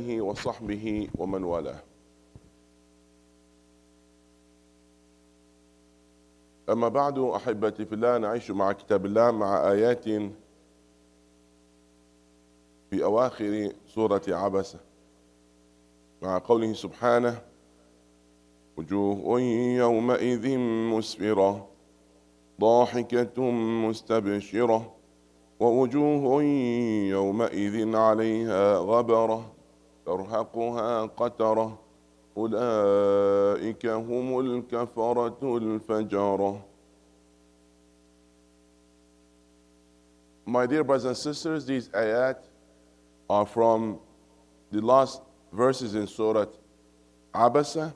وصحبه ومن والاه. أما بعد أحبتي في الله، نعيش مع كتاب الله مع آيات في أواخر سورة عبسة، مع قوله سبحانه: وجوه يومئذ مسفرة ضاحكة مستبشرة ووجوه يومئذ عليها غبرة ترهقها قترة أولئك هم الكفرة الفجرة. My dear brothers and sisters, these ayat are from the last verses in Surah Abasa,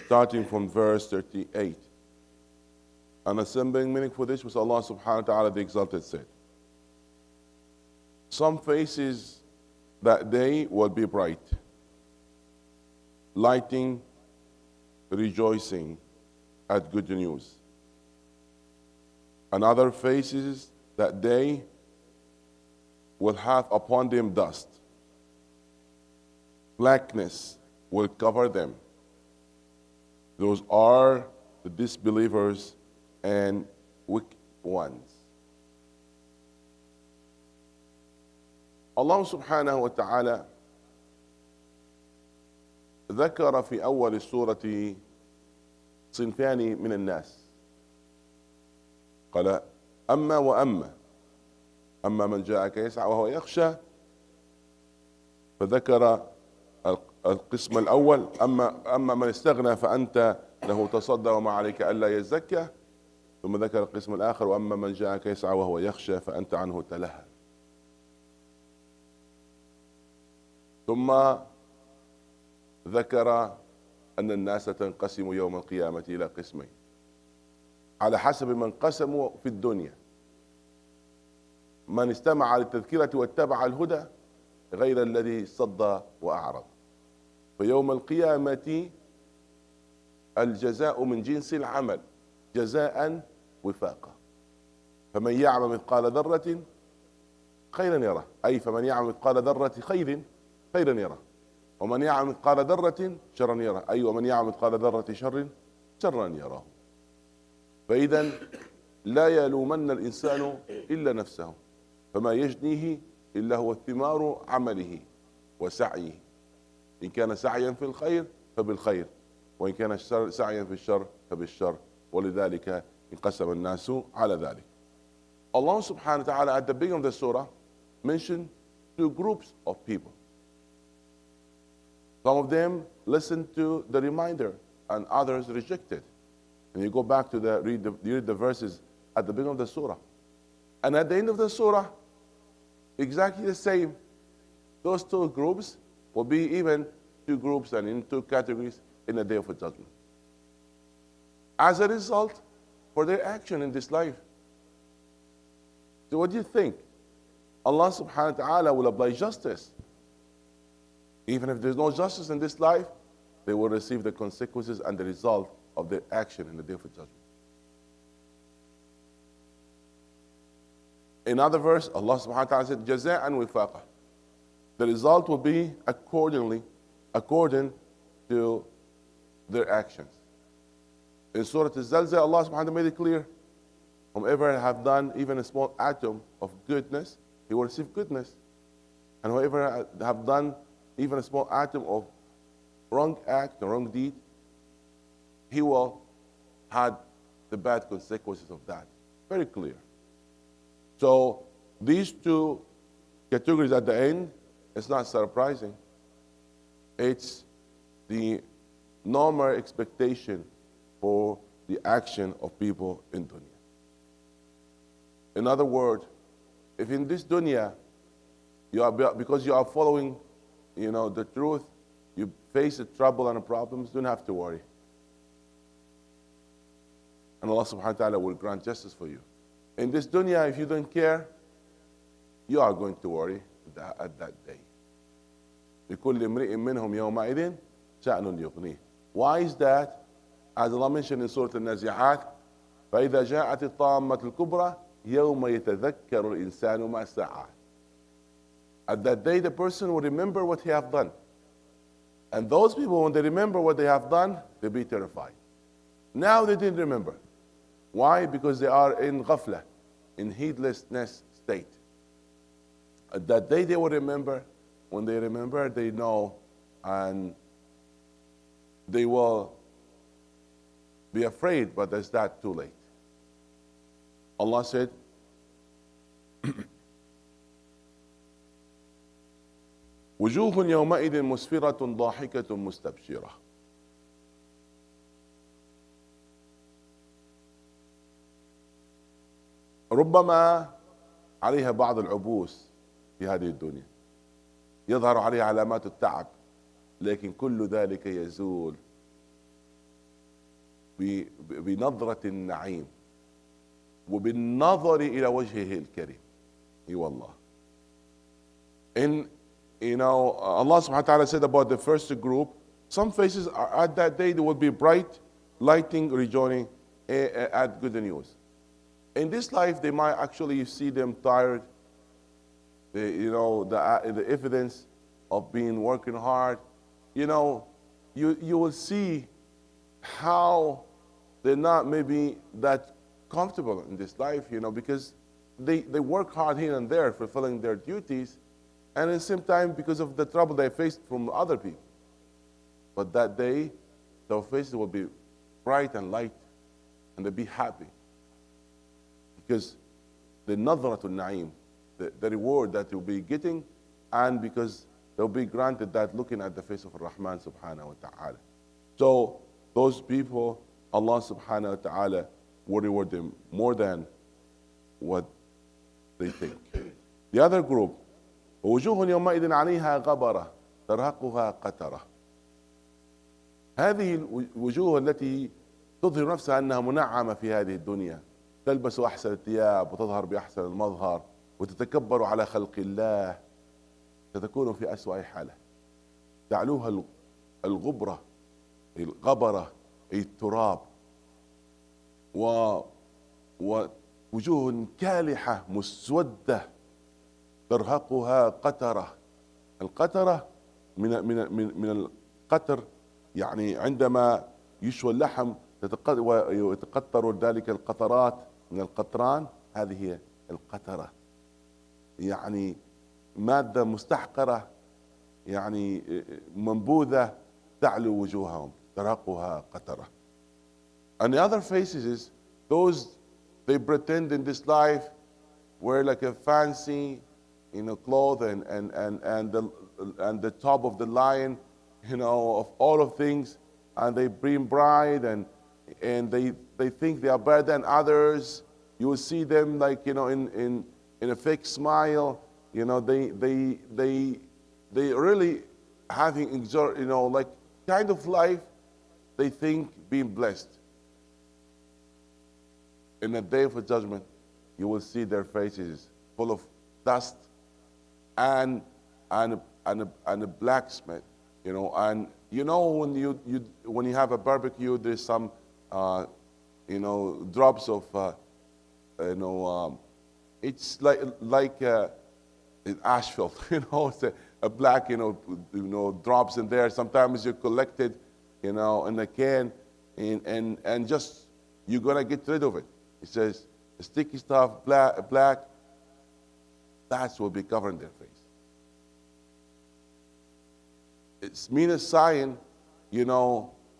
starting from verse 38. And a simple meaning for this was Allah subhanahu wa ta'ala the Exalted said, some faces that day will be bright, lighting, rejoicing at good news. And other faces that day will have upon them dust. Blackness will cover them. Those are the disbelievers and wicked ones. Allah subhanahu wa ta'ala ذكر في أول السورة صنفان من الناس. قال أما وأما، أما من جاءك يسعى وهو يخشى، فذكر القسم الأول أما من استغنى فأنت له تصدى وما عليك ألا يزكى، ثم ذكر القسم الآخر وأما من جاءك يسعى وهو يخشى فأنت عنه تلهى. ثم ذكر أن الناس تنقسم يوم القيامة إلى قسمين على حسب من قسموا في الدنيا: من استمع للتذكرة واتبع الهدى غير الذي صد وأعرض. فيوم القيامة الجزاء من جنس العمل جزاء وفاقا، فمن يعمل مثقال ذرة خيرا يره، أي فمن يعمل مثقال ذرة خير خيرا يره، ومن يعمل مثقال ذرة شرا يره، أي ومن يعمل مثقال ذرة شر شرا يره. فإذا لا يلومن الإنسان إلا نفسه، فما يجنيه إلا هو ثمار عمله وسعيه، إن كان سعيا في الخير فبالخير، وإن كان سعيا في الشر فبالشر، ولذلك انقسم الناس على ذلك. Allah subhanahu wa ta'ala at the beginning of the surah mentioned two groups of people. Some of them listened to the reminder and others rejected. And you go back to read the verses at the beginning of the surah. And at the end of the surah, exactly the same. Those two groups will be even two groups and in two categories in the day of judgment, as a result for their action in this life. So what do you think? Allah subhanahu wa ta'ala will apply justice. Even if there's no justice in this life, they will receive the consequences and the result of their action in the day of judgment. In other verse, Allah subhanahu wa ta'ala said, Jaza'an wifaqa. The result will be according to their actions. In Surah Al-Zalzal, Allah subhanahu wa ta'ala made it clear, whomever have done even a small atom of goodness, he will receive goodness. And whoever have done even a small atom of wrong act, or wrong deed, he will have the bad consequences of that. Very clear. So these two categories at the end, it's not surprising. It's the normal expectation for the action of people in dunya. In other words, if in this dunya, because you are following the truth, you face the trouble and the problems, don't have to worry. And Allah subhanahu wa ta'ala will grant justice for you. In this dunya, if you don't care, you are going to worry at that day. لِكُلِّ امْرِئٍ مِّنْهُمْ يَوْمَئِذٍ شَأْنٌ يُغْنِيهِ. Why is that? As Allah mentioned in Surah Al-Nazi'at, فَإِذَا جَاءَتِ الطَّامَّةُ الْكُبْرَى يَوْمَ يَتَذَكَّرُ الْإِنسَانُ مَا سَعَى. At that day, the person will remember what he have done. And those people, when they remember what they have done, they'll be terrified. Now they didn't remember. Why? Because they are in ghafla, in heedlessness state. At that day, they will remember. When they remember, they know, and they will be afraid, but it's not too late. Allah said, وجوه يومئذ مسفرة ضاحكة مستبشرة. ربما عليها بعض العبوس في هذه الدنيا، يظهر عليها علامات التعب، لكن كل ذلك يزول بنظرة النعيم وبالنظر إلى وجهه الكريم. اي والله. Allah subhanahu wa ta'ala said about the first group, some faces are, at that day they will be bright, lighting, rejoicing at good news. In this life, they might actually see them tired. The evidence of being working hard. You will see how they're not maybe that comfortable in this life, because they work hard here and there, fulfilling their duties, and at the same time, because of the trouble they faced from other people. But that day, their faces will be bright and light, and they'll be happy. Because the nadratul na'im, the reward that you'll be getting, and because they'll be granted that looking at the face of Ar-Rahman subhanahu wa ta'ala. So those people, Allah subhanahu wa ta'ala will reward them more than what they think. The other group, وجوه يومئذ عليها غبرة ترهقها قترة. هذه الوجوه التي تظهر نفسها أنها منعمة في هذه الدنيا، تلبس أحسن الثياب وتظهر بأحسن المظهر وتتكبر على خلق الله، ستكون في أسوأ حالة. تعلوها الغبرة، الغبرة، التراب، ووجوه كالحة مسودة ترهقها قترة. القترة من القتر، يعني عندما يشوى اللحم ويتقطر ذلك القطرات من القطران، هذه هي القترة، يعني مادة مستحقرة، يعني منبوذة تعلو وجوههم، ترهقها قترة. And the other faces is those they pretend in this life wear like a fancy, clothes and the top of the lion, of all of things, and they bring pride and they think they are better than others. You will see them like in a fake smile. They really having like kind of life they think being blessed. In the day of the judgment, you will see their faces full of dust and a blacksmith, and when you have a barbecue, there's some drops of it's like asphalt, it's a black drops in there. Sometimes you collect it, in a can, and just you're gonna get rid of it. It says sticky stuff, black. That's what will be covering their face. It's mean a sign,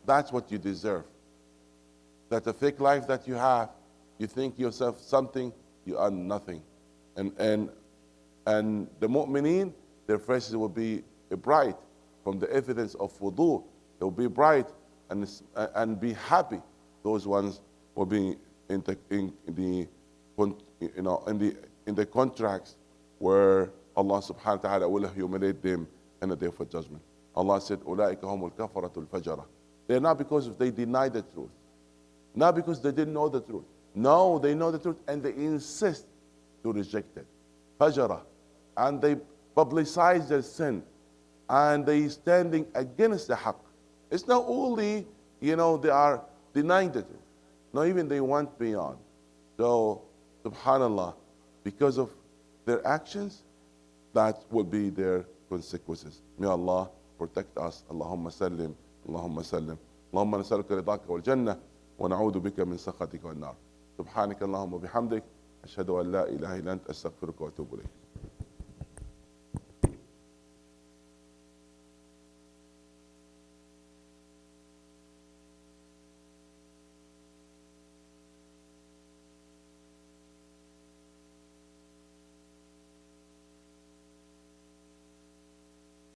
that's what you deserve. That the fake life that you have, you think yourself something, you are nothing. And the mu'mineen, their faces will be bright from the evidence of wudu. They will be bright and be happy. Those ones will be in the contracts where Allah subhanahu wa ta'ala will humiliate them in the day of judgment. Allah said, أُولَٰئِكَ هُمُ الْكَفَرَةُ الْفَجَرَةُ. They're not because they denied the truth. Not because they didn't know the truth. No, they know the truth and they insist to reject it. Fajr. And they publicize their sin. And they standing against the haqq. It's not only, they are denying the truth. No, even they went beyond. So, subhanallah, because of their actions, that will be their consequences. May Allah protect us. Allahumma sallim, Allahumma sallim. اللهم نسألك رضاك والجنة ونعوذ بك من سخطك والنار. سبحانك اللهم وبحمدك أشهد أن لا إله إلا أنت أستغفرك وأتوب إليك.